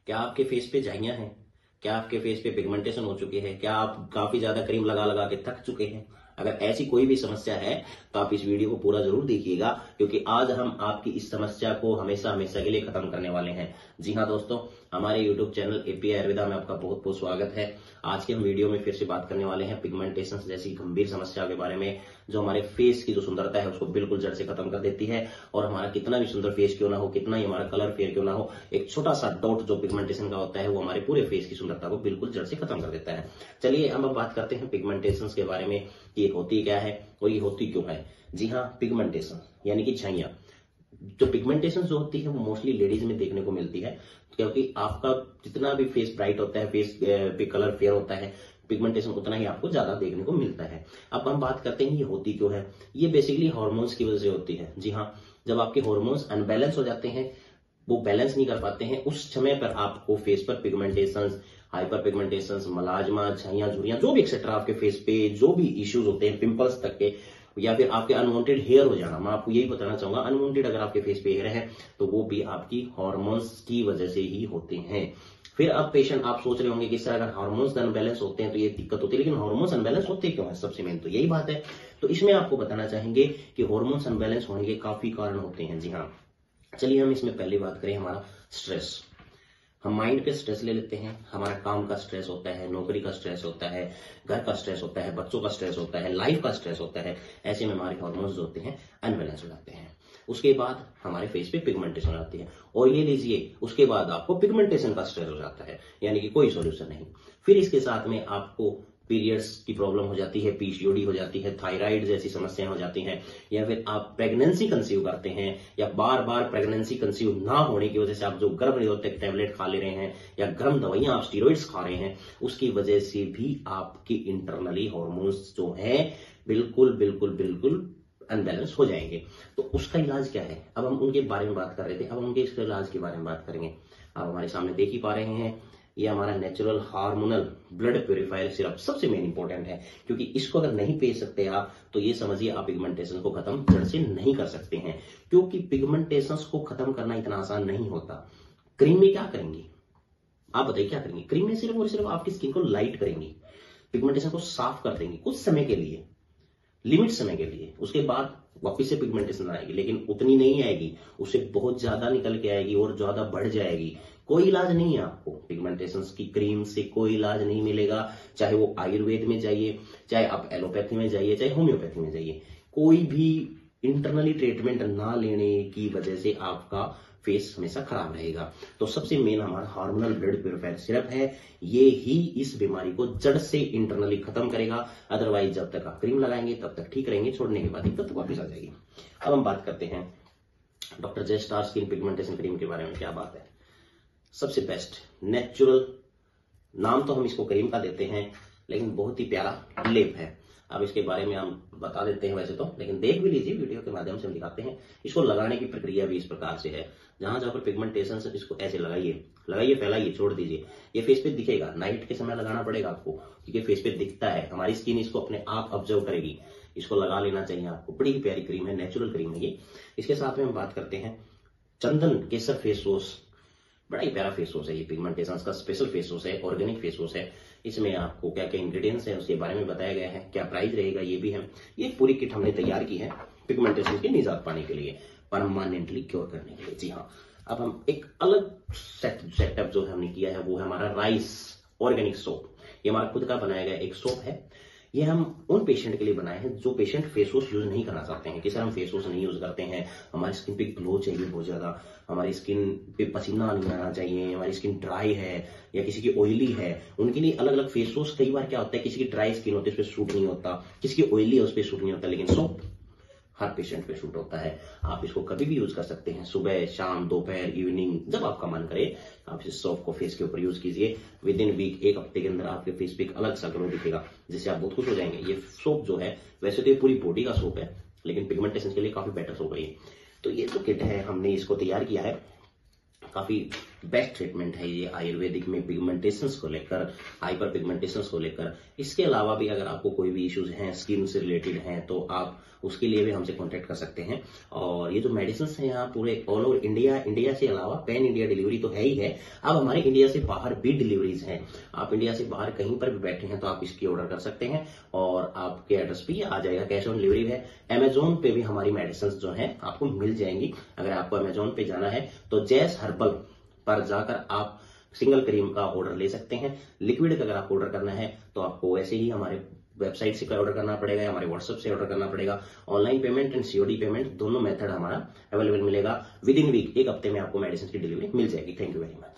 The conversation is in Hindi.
क्या आपके फेस पे झाइयां हैं? क्या आपके फेस पे पिगमेंटेशन हो चुकी है? क्या आप काफी ज्यादा क्रीम लगा लगा के थक चुके हैं? अगर ऐसी कोई भी समस्या है तो आप इस वीडियो को पूरा जरूर देखिएगा, क्योंकि आज हम आपकी इस समस्या को हमेशा हमेशा के लिए खत्म करने वाले हैं। जी हाँ दोस्तों, हमारे यूट्यूब चैनल एपीआई आयुर्वेदा में आपका बहुत बहुत स्वागत है। आज के हम वीडियो में फिर से बात करने वाले हैं पिगमेंटेशन जैसी गंभीर समस्या के बारे में, जो हमारे फेस की जो सुंदरता है उसको बिल्कुल जड़ से खत्म कर देती है। और हमारा कितना भी सुंदर फेस क्यों ना हो, कितना ही हमारा कलर फेयर क्यों ना हो, एक छोटा सा डॉट जो पिगमेंटेशन का होता है वो हमारे पूरे फेस की सुंदरता को बिल्कुल जड़ से खत्म कर देता है। चलिए हम अब बात करते हैं पिगमेंटेशन के बारे में कि ये होती क्या है और ये होती क्यों है। जी हाँ, पिगमेंटेशन यानी कि झाइयां। जो पिगमेंटेशन जो होती है वो मोस्टली लेडीज में देखने को मिलती है, क्योंकि आपका जितना भी फेस ब्राइट होता है, फेस पे कलर फेयर होता है, पिगमेंटेशन उतना ही आपको ज्यादा देखने को मिलता है। अब हम बात करते हैं ये होती क्यों है। ये बेसिकली हार्मोन्स की वजह से होती है। जी हाँ, जब आपके हार्मोन्स अनबैलेंस हो जाते हैं, वो बैलेंस नहीं कर पाते हैं, उस समय पर आपको फेस पर पिगमेंटेशन, हाइपर पिगमेंटेशन, मलाजमा, झाइयां, झुर्रियां, जो भी एक्सेट्रा आपके फेस पे जो भी इश्यूज होते हैं, पिंपल्स तक के, या फिर आपके अनवांटेड हेयर हो जाना, मैं आपको यही बताना चाहूंगा, अनवांटेड अगर आपके फेस पे हेयर है तो वो भी आपकी हार्मोन्स की वजह से ही होते हैं। फिर अब पेशेंट आप सोच रहे होंगे कि सर अगर हार्मोन्स अनबैलेंस होते हैं तो ये दिक्कत होती है, लेकिन हार्मोन्स अनबैलेंस होते क्यों है? सबसे मेन तो यही बात है। तो इसमें आपको बताना चाहेंगे कि हार्मोन्स अनबैलेंस होने के काफी कारण होते हैं। जी हाँ, चलिए हम इसमें पहले बात करें हमारा स्ट्रेस। हम माइंड पे स्ट्रेस ले लेते हैं, हमारा काम का स्ट्रेस होता है, नौकरी का स्ट्रेस होता है, घर का स्ट्रेस होता है, बच्चों का स्ट्रेस होता है, लाइफ का स्ट्रेस होता है। ऐसे में हमारे हार्मोन्स जो होते हैं अनबैलेंस हो जाते हैं। उसके बाद हमारे फेस पे पिगमेंटेशन आती है, और ये लीजिए उसके बाद आपको पिगमेंटेशन का स्ट्रेस हो जाता है, यानी कि कोई सॉल्यूशन नहीं। फिर इसके साथ में आपको पीरियड्स की प्रॉब्लम हो जाती है, पीसीओडी हो जाती है, थायराइड जैसी समस्याएं हो जाती हैं, या फिर आप प्रेगनेंसी कंसीव करते हैं, या बार बार प्रेगनेंसी कंसीव ना होने की वजह से आप जो गर्भ निरोधक टैबलेट खा ले रहे हैं, या गर्म दवाइयां आप स्टीरॉइड्स खा रहे हैं, उसकी वजह से भी आपकी इंटरनली हार्मोन्स जो है बिल्कुल बिल्कुल बिल्कुल अनबैलेंस हो जाएंगे। तो उसका इलाज क्या है? अब हम उनके बारे में बात कर रहे थे, अब हम उनके इसके इलाज के बारे में बात करेंगे। आप हमारे सामने देख ही पा रहे हैं, ये हमारा natural hormonal blood purifier syrup सबसे मेन इंपॉर्टेंट है, क्योंकि इसको अगर नहीं पी सकते आप तो ये समझिए आप पिगमेंटेशन को खत्म जड़ से नहीं कर सकते हैं, क्योंकि पिगमेंटेशन को खत्म करना इतना आसान नहीं होता। क्रीम में क्या करेंगी आप बताइए? क्या करेंगी? क्रीम में सिर्फ और सिर्फ आपकी स्किन को लाइट करेंगी, पिगमेंटेशन को साफ कर देंगी कुछ समय के लिए, लिमिट समय के लिए। उसके बाद वापिस से पिगमेंटेशन आएगी, लेकिन उतनी नहीं आएगी, उससे बहुत ज्यादा निकल के आएगी और ज्यादा बढ़ जाएगी। कोई इलाज नहीं है आपको पिगमेंटेशन की क्रीम से, कोई इलाज नहीं मिलेगा। चाहे वो आयुर्वेद में जाइए, चाहे आप एलोपैथी में जाइए, चाहे होम्योपैथी में जाइए, कोई भी इंटरनली ट्रीटमेंट ना लेने की वजह से आपका फेस हमेशा खराब रहेगा। तो सबसे मेन हमारा हार्मोनल ब्लड प्यूरिफायर सिरप है, ये ही इस बीमारी को जड़ से इंटरनली खत्म करेगा। अदरवाइज जब तक आप क्रीम लगाएंगे तब तक ठीक रहेंगे, छोड़ने के बाद दिक्कत वापस आ जाएगी। अब हम बात करते हैं डॉक्टर जे स्टार स्किन पिगमेंटेशन क्रीम के बारे में। क्या बात है, सबसे बेस्ट नेचुरल, नाम तो हम इसको क्रीम का देते हैं, लेकिन बहुत ही प्यारा लेप है। अब इसके बारे में हम बता देते हैं वैसे तो, लेकिन देख भी लीजिए, वीडियो के माध्यम से हम दिखाते हैं। इसको लगाने की प्रक्रिया भी इस प्रकार से है, जहां जहां पर पिगमेंटेशन है इसको ऐसे लगाइए, लगाइए, फैलाइए, छोड़ दीजिए। ये फेस पे दिखेगा, नाइट के समय लगाना पड़ेगा आपको, क्योंकि फेस पे दिखता है, हमारी स्किन इसको अपने आप ऑब्जर्व करेगी। इसको लगा लेना चाहिए आपको। बड़ी ही प्यारी क्रीम है, नेचुरल क्रीम है ये। इसके साथ में हम बात करते हैं चंदन केसर फेस वॉश। बड़ा ही प्यारा फेस वॉश है ये, पिगमेंटेशन का स्पेशल फेस वॉश है, ऑर्गेनिक फेस वॉश है। इसमें आपको क्या क्या इंग्रेडिएंट्स हैं उसके बारे में बताया गया है, क्या प्राइस रहेगा ये भी है। ये पूरी किट हमने तैयार की है पिगमेंटेशन के निजात पाने के लिए, परमानेंटली क्योर करने के लिए। जी हाँ, अब हम एक अलग सेटअप जो हमने किया है वो है हमारा राइस ऑर्गेनिक सोप। ये हमारा खुद का बनाया गया एक सोप है। ये हम उन पेशेंट के लिए बनाए हैं जो पेशेंट फेस वॉश यूज नहीं करना चाहते हैं, कि सर हम फेस वॉश नहीं यूज करते हैं, हमारी स्किन पे ग्लो चाहिए बहुत ज्यादा, हमारी स्किन पे पसीना नहीं आना चाहिए, हमारी स्किन ड्राई है या किसी की ऑयली है। उनके लिए अलग अलग फेस वॉश। कई बार क्या होता है, किसी की ड्राई स्किन होती है उस पर सूट नहीं होता, किसी की ऑयली है उस पर सूट नहीं होता, लेकिन सोप हर पेशेंट पे शूट होता है। आप इसको कभी भी यूज कर सकते हैं, सुबह, शाम, दोपहर, इवनिंग, जब आपका मन करे आप इस सोप को फेस के ऊपर यूज कीजिए। विद इन वीक, एक हफ्ते के अंदर आपके फेस पे एक अलग सा ग्लो दिखेगा, जिससे आप बहुत खुश हो जाएंगे। ये सोप जो है वैसे तो ये पूरी बॉडी का सोप है, लेकिन पिगमेंटेशन के लिए काफी बेटर सोप है ये। तो ये जो किट है हमने इसको तैयार किया है, काफी बेस्ट ट्रीटमेंट है ये आयुर्वेदिक में पिगमेंटेशंस को लेकर, हाइपर पिगमेंटेशंस को लेकर। इसके अलावा भी अगर आपको कोई भी इश्यूज हैं स्किन से रिलेटेड हैं तो आप उसके लिए भी हमसे कांटेक्ट कर सकते हैं। और ये जो मेडिसिन है यहाँ पूरे ऑल ओवर इंडिया से अलावा पैन इंडिया डिलीवरी तो है ही है, अब हमारे इंडिया से बाहर भी डिलीवरीज हैं। आप इंडिया से बाहर कहीं पर भी बैठे हैं तो आप इसकी ऑर्डर कर सकते हैं और आपके एड्रेस पे आ जाएगा। कैश ऑन डिलीवरी है। अमेजोन पे भी हमारी मेडिसिन जो है आपको मिल जाएंगी। अगर आपको अमेजोन पे जाना है तो जैस हर्बल पर जाकर आप सिंगल क्रीम का ऑर्डर ले सकते हैं। लिक्विड का अगर आपको ऑर्डर करना है तो आपको वैसे ही हमारे वेबसाइट से ऑर्डर करना पड़ेगा या हमारे व्हाट्सएप से ऑर्डर करना पड़ेगा। Online payment and COD payment दोनों मेथड हमारा अवेलेबल मिलेगा। विद इन वीक, एक हफ्ते में आपको मेडिसिन की डिलीवरी मिल जाएगी। Thank you very much.